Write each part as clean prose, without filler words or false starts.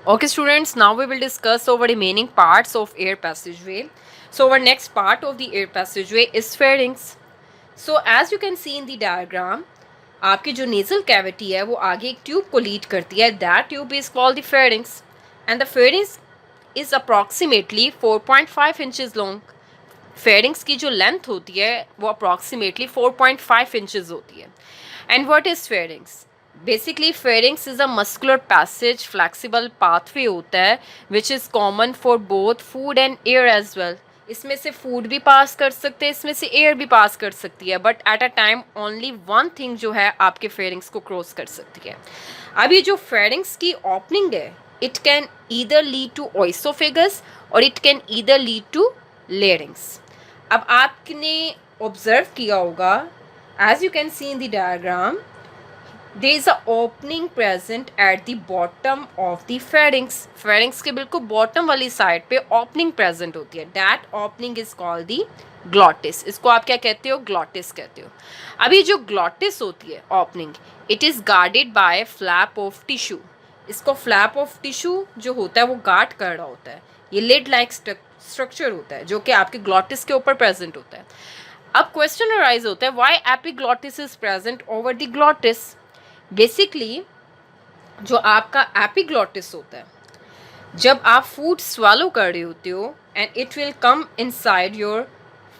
Okay, students, now we will discuss over remaining parts of air passageway. So, our next part of the air passageway is pharynx. So, as you can see in the diagram, आपकी जो nasal cavity है वो आगे एक tube को lead करती है. That tube is called the pharynx, and the pharynx is approximately 4.5 inches long. pharynx की जो लेंथ होती है वो approximately 4.5 inches होती है. And what is pharynx? Basically pharynx is a muscular passage flexible pathway होता है which is common for both food and air as well. इसमें से फूड भी पास कर सकते हैं, इसमें से एयर भी पास कर सकती है, but at a time only one thing जो है आपके फेरिंग्स को क्रॉस कर सकती है. अब ये जो फेरिंग्स की ओपनिंग है it can either lead to oesophagus or it can either lead to larynx. अब आपने ऑब्जर्व किया होगा, as you can see in the diagram, there is a opening present at the bottom of the pharynx. pharynx के बिल्कुल bottom वाली side पे opening present होती है. that opening is called the glottis. इसको आप क्या कहते हो? glottis कहते हो. अभी जो glottis होती है opening, it is guarded by a flap of tissue. इसको flap of tissue जो होता है वो guard कर रहा होता है. ये lid like structure होता है जो कि आपके glottis के ऊपर present होता है. अब question arise होता है, why epiglottis is present over the glottis? Basically जो आपका एपिग्लॉटिस होता है, जब आप फूड स्वालो कर रहे होते हो and it will come inside your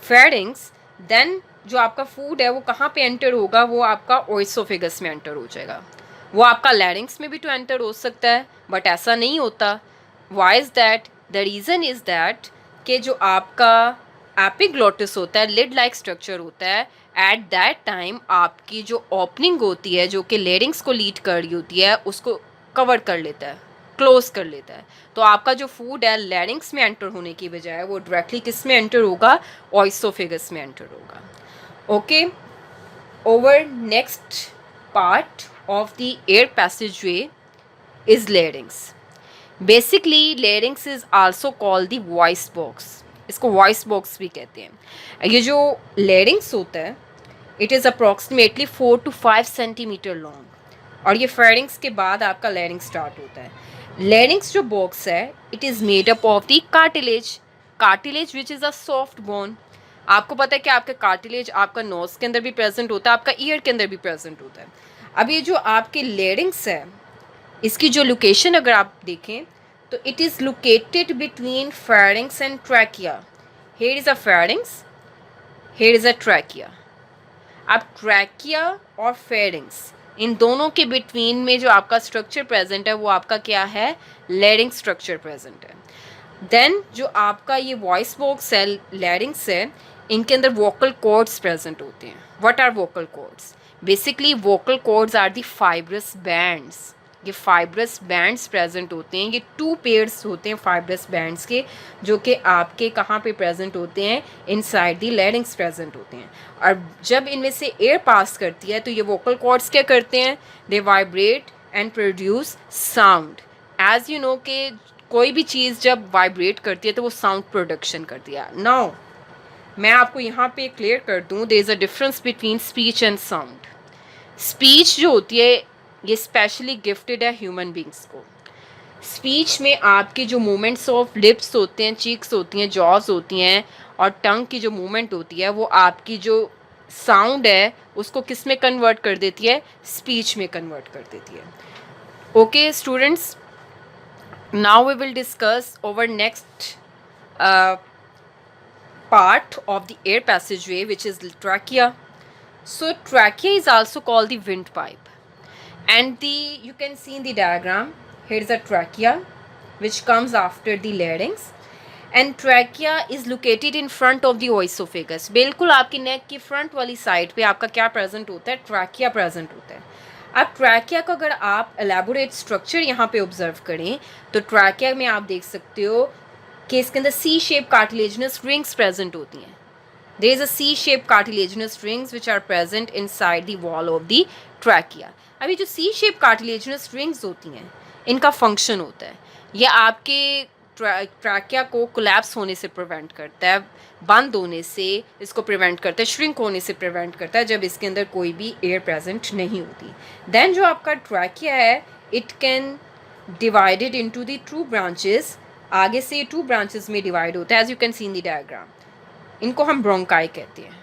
pharynx, then जो आपका फूड है वो कहाँ पे एंटर होगा? वो आपका ओइसोफेगस में एंटर हो जाएगा. वो आपका लैरिंग्स में भी तो एंटर हो सकता है, बट ऐसा नहीं होता. Why is that? The reason is that कि जो आपका एपिग्लॉटिस होता है, लिड लाइक स्ट्रक्चर होता है, एट दैट टाइम आपकी जो ओपनिंग होती है जो कि लेरिंग्स को लीड कर रही होती है उसको कवर कर लेता है, क्लोज कर लेता है. तो आपका जो फूड है लेरिंग्स में एंटर होने की बजाय वो डायरेक्टली किस में एंटर होगा? ऑइसोफेगस में एंटर होगा. Okay, over next part of the air passageway is larynx. Basically larynx is also called the voice box. इसको वॉइस बॉक्स भी कहते हैं. ये जो लेरिंग्स होता है it is approximately 4 to 5 centimetre long, और ये फेरिंग्स के बाद आपका लेरिंग स्टार्ट होता है. लेरिंग्स जो बॉक्स है it is made up of the cartilage which is a soft bone. आपको पता है कि आपका कार्टिलेज आपका नोज के अंदर भी प्रेजेंट होता है, आपका ईयर के अंदर भी प्रेजेंट होता है. अब ये जो आपके लेरिंग्स है इसकी जो लोकेशन अगर आप देखें तो it is located between pharynx and trachea. here is a pharynx, here is a trachea. अब ट्रैकिया और फेरिंग्स इन दोनों के बिटवीन में जो आपका स्ट्रक्चर प्रेजेंट है वो आपका क्या है? लेरिंग स्ट्रक्चर प्रेजेंट है. देन जो आपका ये वॉइस बॉक्स है, लेरिंग्स है, इनके अंदर वोकल कॉर्ड्स प्रेजेंट होते हैं. What are vocal cords? Basically vocal cords are the fibrous bands. ये फाइब्रस बैंड्स प्रेजेंट होते हैं. ये 2 पेयर्स होते हैं फाइब्रस बैंड्स के जो कि आपके कहाँ पे प्रेजेंट होते हैं? इनसाइड दी लेरिंग्स प्रेजेंट होते हैं. और जब इनमें से एयर पास करती है तो ये वोकल कॉर्ड्स क्या करते हैं? They vibrate and produce sound. As you know कि कोई भी चीज़ जब वाइब्रेट करती है तो वो साउंड प्रोडक्शन करती है. नाउ मैं आपको यहाँ पे क्लियर कर दूँ, there is a difference between speech and sound. Speech जो होती है ये स्पेशली गिफ्टेड है ह्यूमन बींग्स को. स्पीच में आपके जो मूवमेंट्स ऑफ लिप्स होते हैं, चीक्स होती हैं, जॉज होती हैं और टंग की जो मूवमेंट होती है वो आपकी जो साउंड है उसको किस में कन्वर्ट कर देती है? स्पीच में कन्वर्ट कर देती है. Okay students, now we will discuss over next part of the air passageway which is trachea. So trachea is also called the windpipe, and you can see in the diagram here is a trachea which comes after the larynx, and trachea is located in front of the oesophagus. बिल्कुल आपकी neck की front वाली side पे आपका क्या present होता है? trachea present होता है. अब ट्रैकिया का अगर आप एलेबोरेट स्ट्रक्चर यहाँ पे ऑब्जर्व करें तो ट्रैकिया में आप देख सकते हो कि इसके अंदर C shape cartilaginous rings present होती हैं. There is a C shape cartilaginous rings which are present inside the wall of the trachea. अभी जो सी शेप कार्टिलेजिनस रिंग्स होती हैं इनका फंक्शन होता है ये आपके ट्रैकिया को कोलैप्स होने से प्रिवेंट करता है, बंद होने से इसको प्रिवेंट करता है, श्रिंक होने से प्रिवेंट करता है जब इसके अंदर कोई भी एयर प्रेजेंट नहीं होती. देन जो आपका ट्रैकिया है it can divided into the two branches, आगे से ये टू ब्रांचेस में डिवाइड होता है as you can see in the diagram. इनको हम ब्रोंकाई कहते हैं।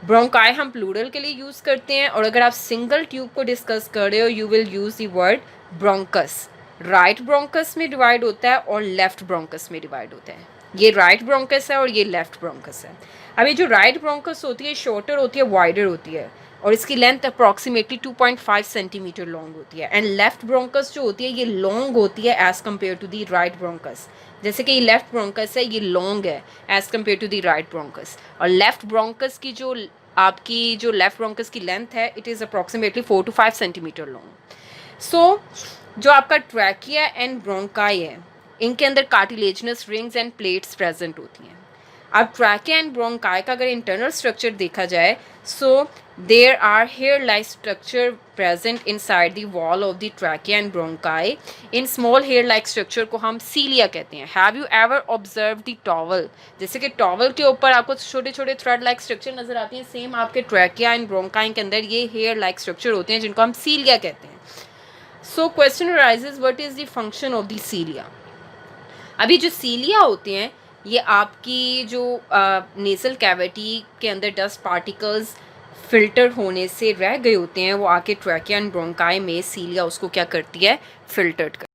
ब्रोंकाई हम प्लूरल के लिए यूज़ करते हैं, और अगर आप सिंगल ट्यूब को डिस्कस कर रहे हो you will use the word bronchus. Right bronchus में डिवाइड होता है और लेफ्ट ब्रोंकस में डिवाइड होता है। ये राइट ब्रोंकस है और ये लेफ्ट ब्रोंकस है। अभी जो राइट ब्रोंकस होती है शॉर्टर होती है, वाइडर होती है, और इसकी लेंथ अप्रॉक्सीमेटली 2.5 सेंटीमीटर लॉन्ग होती है। एंड लेफ्ट ब्रोंकस जो होती है ये लॉन्ग होती है as compare to the right bronchus. जैसे कि ये लेफ्ट ब्रोंकस है, ये लॉन्ग है as compare to the right bronchus. और लेफ्ट ब्रोंकस की जो आपकी जो लेफ्ट ब्रोंकस की लेंथ है it is approximately 4 to 5 centimetre long. So जो आपका ट्रैकिया एंड ब्रोंकाई है इनके अंदर cartilaginous rings and plates present होती हैं। अब ट्रैकिया एंड ब्रोंकाई का अगर इंटरनल स्ट्रक्चर देखा जाए so there are hair like structure present inside the wall of the trachea and bronchi. इन स्मॉल हेयर लाइक स्ट्रक्चर को हम सीलिया कहते हैं। Have you ever observe the towel, जैसे कि टॉवल के ऊपर आपको छोटे छोटे थ्रेड लाइक स्ट्रक्चर नजर आते हैं, सेम आपके ट्रैकिया एंड ब्रोंकाई के अंदर ये हेयर लाइक स्ट्रक्चर होते हैं जिनको हम सीलिया कहते हैं। So question arises what is the function of the cilia. अभी जो सीलिया होते हैं ये आपकी जो नेसल कैविटी के अंदर डस्ट पार्टिकल्स फिल्टर होने से रह गए होते हैं, वो आके ट्रैकिया एंड ब्रोंकाई में सीलिया उसको क्या करती है, फिल्टर्ड कर